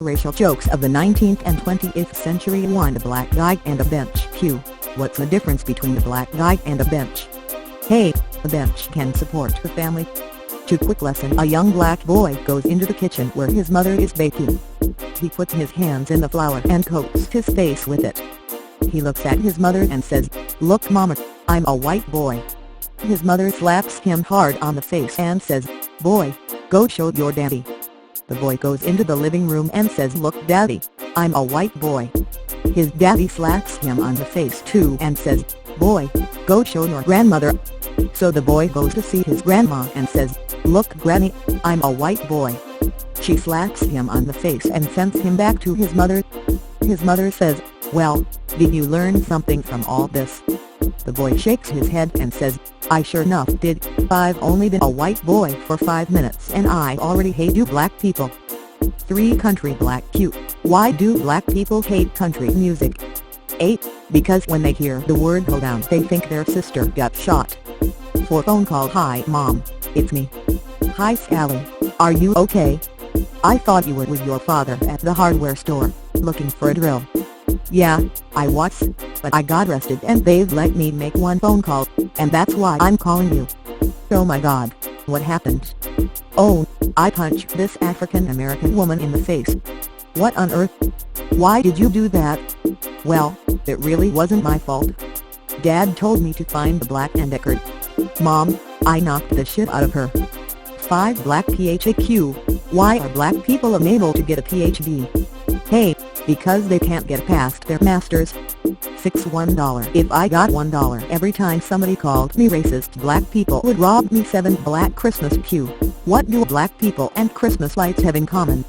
Racial jokes of the 19th and 20th century. 1. A black guy and a bench. Q. What's the difference between a black guy and a bench? Hey, a bench can support a family. 2. Quick lesson. A young black boy goes into the kitchen where his mother is baking. He puts his hands in the flour and coats his face with it. He looks at his mother and says, "Look mama, I'm a white boy." His mother slaps him hard on the face and says, "Boy, go show your daddy." The boy goes into the living room and says, "Look daddy, I'm a white boy." His daddy slaps him on the face too and says, "Boy, go show your grandmother." So the boy goes to see his grandma and says, "Look granny, I'm a white boy." She slaps him on the face and sends him back to his mother. His mother says, "Well, did you learn something from all this?" The boy shakes his head and says, "I sure enough did. I've only been a white boy for 5 minutes and I already hate you black people." 3. Country black. Q. Why do black people hate country music? 8. Because when they hear the word "go down" they think their sister got shot. 4. Phone call. Hi mom, it's me. Hi Sally, are you okay? I thought you were with your father at the hardware store, looking for a drill. Yeah, I was, but I got arrested and they've let me make one phone call, and that's why I'm calling you. Oh my god, what happened? Oh, I punched this African American woman in the face. What on earth? Why did you do that? Well, it really wasn't my fault. Dad told me to find the Black and Deckard. Mom, I knocked the shit out of her. 5. Black PhD. Why are black people unable to get a PhD? Hey, because they can't get past their masters. 6. $1. If I got $1 every time somebody called me racist, black people would rob me. 7. Black Christmas. Q. What do black people and Christmas lights have in common?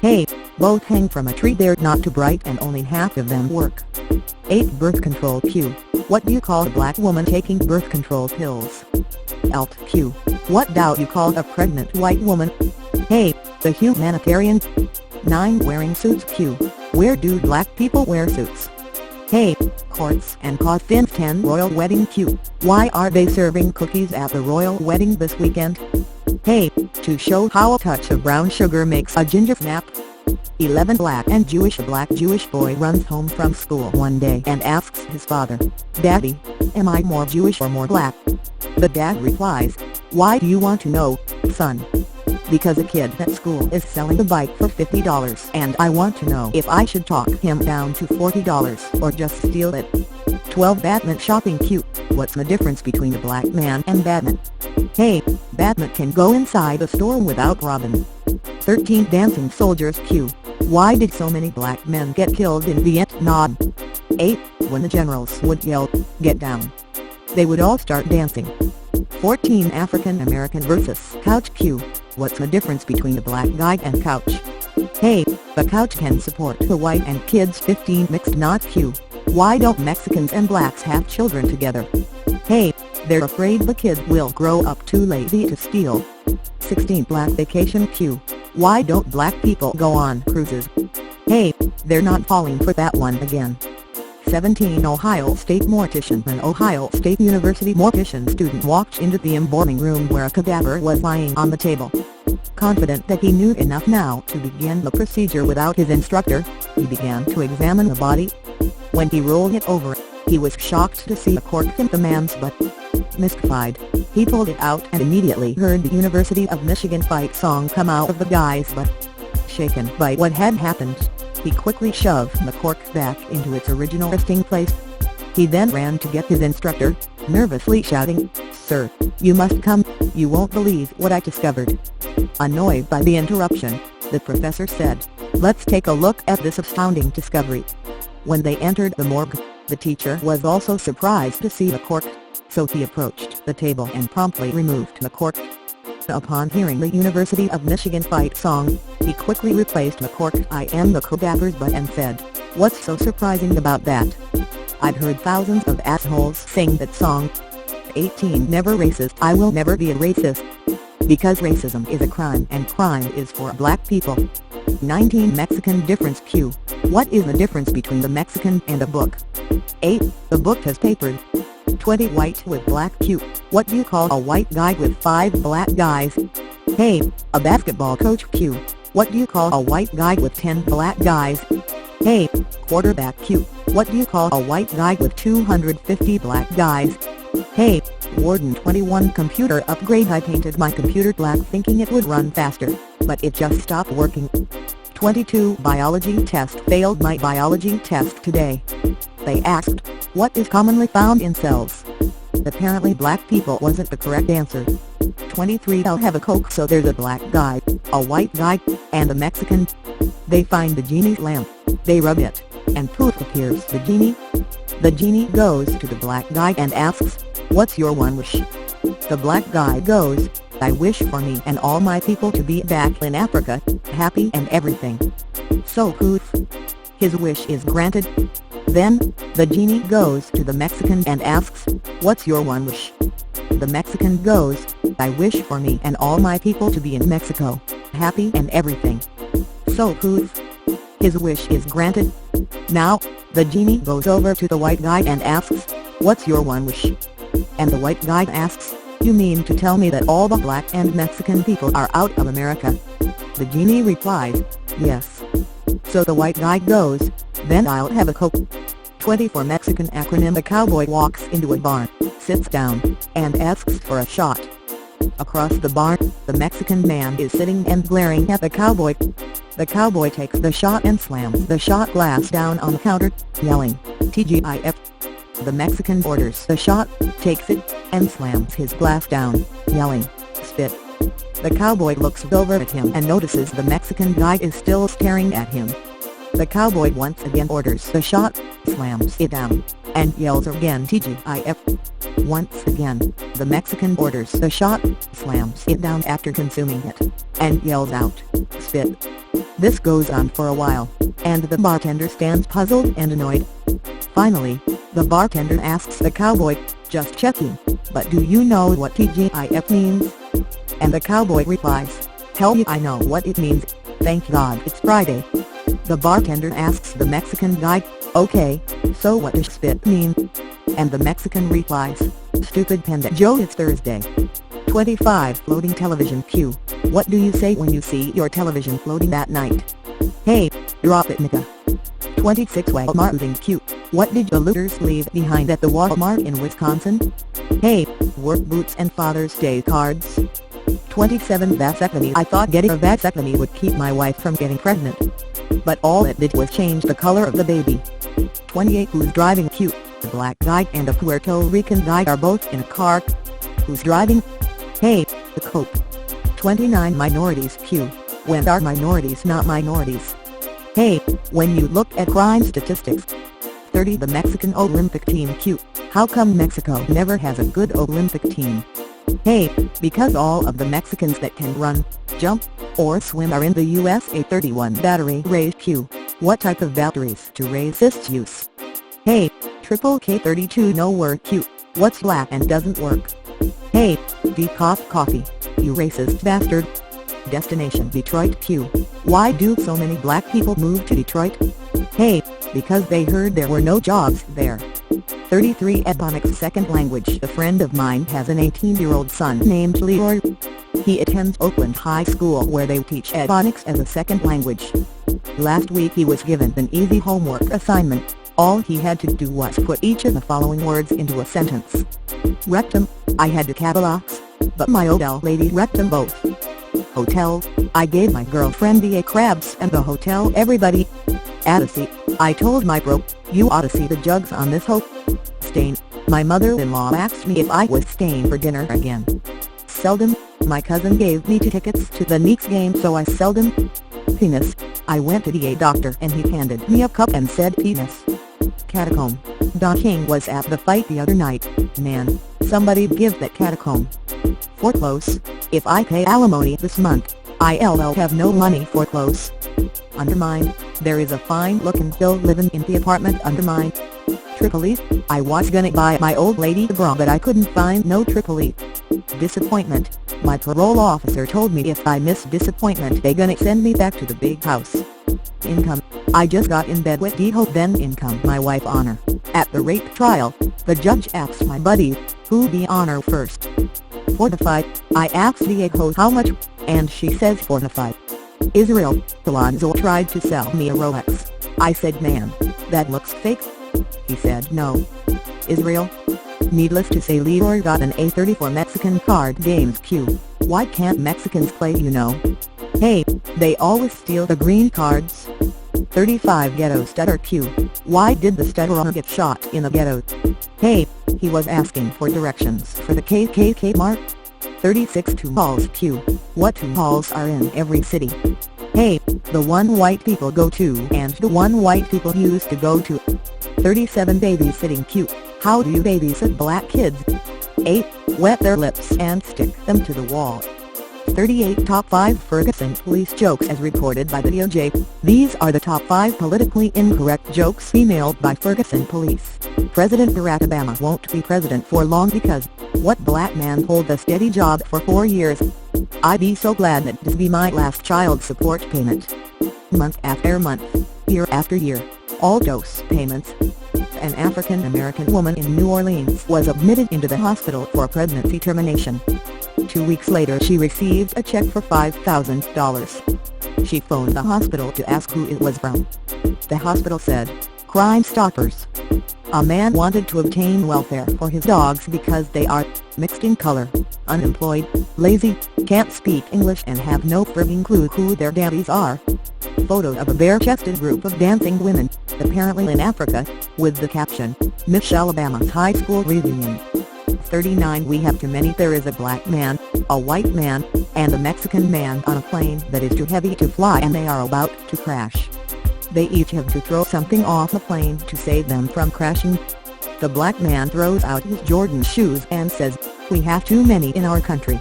Hey, both hang from a tree. They're not too bright and only half of them work. 8. Birth control. Q. What do you call a black woman taking birth control pills? Alt. Q. What do you call a pregnant white woman? Hey, the humanitarian. 9. Wearing suits. Q. Where do black people wear suits? Hey, courts and coffins. 10. Royal wedding. Q. Why are they serving cookies at the royal wedding this weekend? Hey, to show how a touch of brown sugar makes a ginger snap. 11. Black and Jewish. A black Jewish boy runs home from school one day and asks his father, "Daddy, am I more Jewish or more black?" The dad replies, "Why do you want to know, son?" "Because a kid at school is selling a bike for $50 and I want to know if I should talk him down to $40 or just steal it." 12. Batman shopping. Q. What's the difference between a black man and Batman? Hey, Batman can go inside a store without robbing. 13. Dancing soldiers. Q. Why did so many black men get killed in Vietnam? 8. When the generals would yell, "Get down," they would all start dancing. 14. African American versus couch. Q. What's the difference between a black guy and couch? Hey, the couch can support the white and kids. 15. Mixed not. Q. Why don't Mexicans and blacks have children together? Hey, they're afraid the kid will grow up too lazy to steal. 16. Black vacation. Q. Why don't black people go on cruises? Hey, they're not falling for that one again. 17. Ohio State mortician. An Ohio State University mortician student walked into the embalming room where a cadaver was lying on the table. Confident that he knew enough now to begin the procedure without his instructor, he began to examine the body. When he rolled it over, he was shocked to see a cork in the man's butt. Mystified, he pulled it out and immediately heard the University of Michigan fight song come out of the guy's butt. Shaken by what had happened, he quickly shoved the cork back into its original resting place. He then ran to get his instructor, nervously shouting, "Sir, you must come, you won't believe what I discovered." Annoyed by the interruption, the professor said, "Let's take a look at this astounding discovery." When they entered the morgue, the teacher was also surprised to see the cork, so he approached the table and promptly removed the cork. Upon hearing the University of Michigan fight song, he quickly replaced the cork in the cadaver's butt and said, "What's so surprising about that? I've heard thousands of assholes sing that song." 18. Never racist. I will never be a racist. Because racism is a crime and crime is for black people. 19. Mexican difference. Q. What is the difference between the Mexican and a book? 8. The book has papered. 20. White with black. Q. What do you call a white guy with 5 black guys? Hey, a basketball coach. Q. What do you call a white guy with 10 black guys? Hey, quarterback Q, what do you call a white guy with 250 black guys? Hey, Warden 21 computer upgrade. I painted my computer black thinking it would run faster, but it just stopped working. 22 biology test failed my biology test today. They asked, what is commonly found in cells? Apparently black people wasn't the correct answer. 23 I'll have a Coke. So there's a black guy, a white guy, and a Mexican. They find the genie's lamp, they rub it, and poof appears the genie. The genie goes to the black guy and asks, what's your one wish? The black guy goes, I wish for me and all my people to be back in Africa, happy and everything. So poof, his wish is granted. Then, the genie goes to the Mexican and asks, what's your one wish? The Mexican goes, I wish for me and all my people to be in Mexico, happy and everything. So poof, his wish is granted. Now, the genie goes over to the white guy and asks, what's your one wish? And the white guy asks, you mean to tell me that all the black and Mexican people are out of America? The genie replies, yes. So the white guy goes, then I'll have a Coke. 24 Mexican acronym. A cowboy walks into a barn, sits down, and asks for a shot. Across the barn, the Mexican man is sitting and glaring at the cowboy. The cowboy takes the shot and slams the shot glass down on the counter, yelling, TGIF. The Mexican orders the shot, takes it, and slams his glass down, yelling, spit. The cowboy looks over at him and notices the Mexican guy is still staring at him. The cowboy once again orders the shot, slams it down, and yells again TGIF. Once again, the Mexican orders the shot, slams it down after consuming it, and yells out, spit. This goes on for a while, and the bartender stands puzzled and annoyed. Finally, the bartender asks the cowboy, just checking, but do you know what TGIF means? And the cowboy replies, hell yeah, I know what it means, thank God it's Friday. The bartender asks the Mexican guy, okay, so what does spit mean? And the Mexican replies, stupid pendejo, it's Thursday. 25 Floating television. Q, what do you say when you see your television floating at night? Hey, drop it nigga. 26 Walmart looting. Q, what did the looters leave behind at the Walmart in Wisconsin? Hey, work boots and Father's Day cards. 27 Vasectomy. I thought getting a vasectomy would keep my wife from getting pregnant, but all it did was change the color of the baby. 28 Who's driving? Q, the black guy and a Puerto Rican guy are both in a car. Who's driving? Hey, the Coke. 29 Minorities. Q, when are minorities not minorities? Hey, when you look at crime statistics. 30 The Mexican Olympic team. Q, how come Mexico never has a good Olympic team? Hey, because all of the Mexicans that can run, jump, or swim are in the USA 31 battery race. Q, what type of batteries do racists use? Hey, triple K32 no work. Q, what's black and doesn't work? Hey, decaf coffee, you racist bastard. Destination Detroit. Q, why do so many black people move to Detroit? Hey, because they heard there were no jobs there. 33 Ebonics second language. A friend of mine has an 18-year-old son named Leroy. He attends Oakland High School where they teach Ebonics as a second language. Last week he was given an easy homework assignment. All he had to do was put each of the following words into a sentence. Rectum, I had to capitalize, but my old lady wrecked them both. Hotel, I gave my girlfriend the crabs and the hotel everybody. Odyssey, I told my bro, you ought to see the jugs on this hoe. Stain, my mother-in-law asked me if I was staying for dinner again. Seldom, my cousin gave me 2 tickets to the Knicks game so I seldom. Penis, I went to the doctor and he handed me a cup and said penis. Catacomb, Don King was at the fight the other night, man, somebody give that catacomb. Foreclose, if I pay alimony this month, I'll have no money for clothes. Undermined, there is a fine-looking Bill living in the apartment undermined. Tripoli, I was gonna buy my old lady a bra but I couldn't find no Tripoli. Disappointment, my parole officer told me if I miss disappointment they gonna send me back to the big house. Income, I just got in bed with D-Ho then income my wife honor. At the rape trial, the judge asked my buddy, who be honor first. Fortified, I asked Diego how much, and she says fortified. Israel, Alonzo tried to sell me a Rolex. I said, man, that looks fake. He said no. Israel. Needless to say, Leroy got an A34 Mexican card games queue. Why can't Mexicans play, you know? Hey, they always steal the green cards. 35 Ghetto Stutter Q. Why did the stutterer get shot in the ghetto? Hey, he was asking for directions for the KKK march. 36 Two Halls Q. What two halls are in every city? Hey, the one white people go to and the one white people used to go to. 37 Babysitting Q. How do you babysit black kids? 8. Wet their lips and stick them to the wall. 38 Top 5 Ferguson Police Jokes as reported by the DOJ. These are the top 5 politically incorrect jokes emailed by Ferguson Police. President Barack Obama won't be president for long because, what black man hold a steady job for 4 years? I'd be so glad that this be my last child support payment. Month after month, year after year, all dose payments. An African-American woman in New Orleans was admitted into the hospital for pregnancy termination. 2 weeks later she received a check for $5,000. She phoned the hospital to ask who it was from. The hospital said, Crime Stoppers. A man wanted to obtain welfare for his dogs because they are mixed in color, unemployed, lazy, can't speak English and have no frigging clue who their daddies are. Photo of a bare-chested group of dancing women, apparently in Africa, with the caption, Michelle Obama's High School Reunion. 39 We have too many. There is a black man, a white man, and a Mexican man on a plane that is too heavy to fly and they are about to crash. They each have to throw something off the plane to save them from crashing. The black man throws out his Jordan shoes and says, we have too many in our country.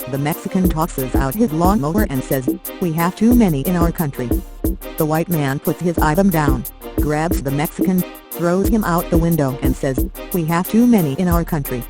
The Mexican tosses out his lawnmower and says, we have too many in our country. The white man puts his item down, grabs the Mexican, throws him out the window and says, we have too many in our country.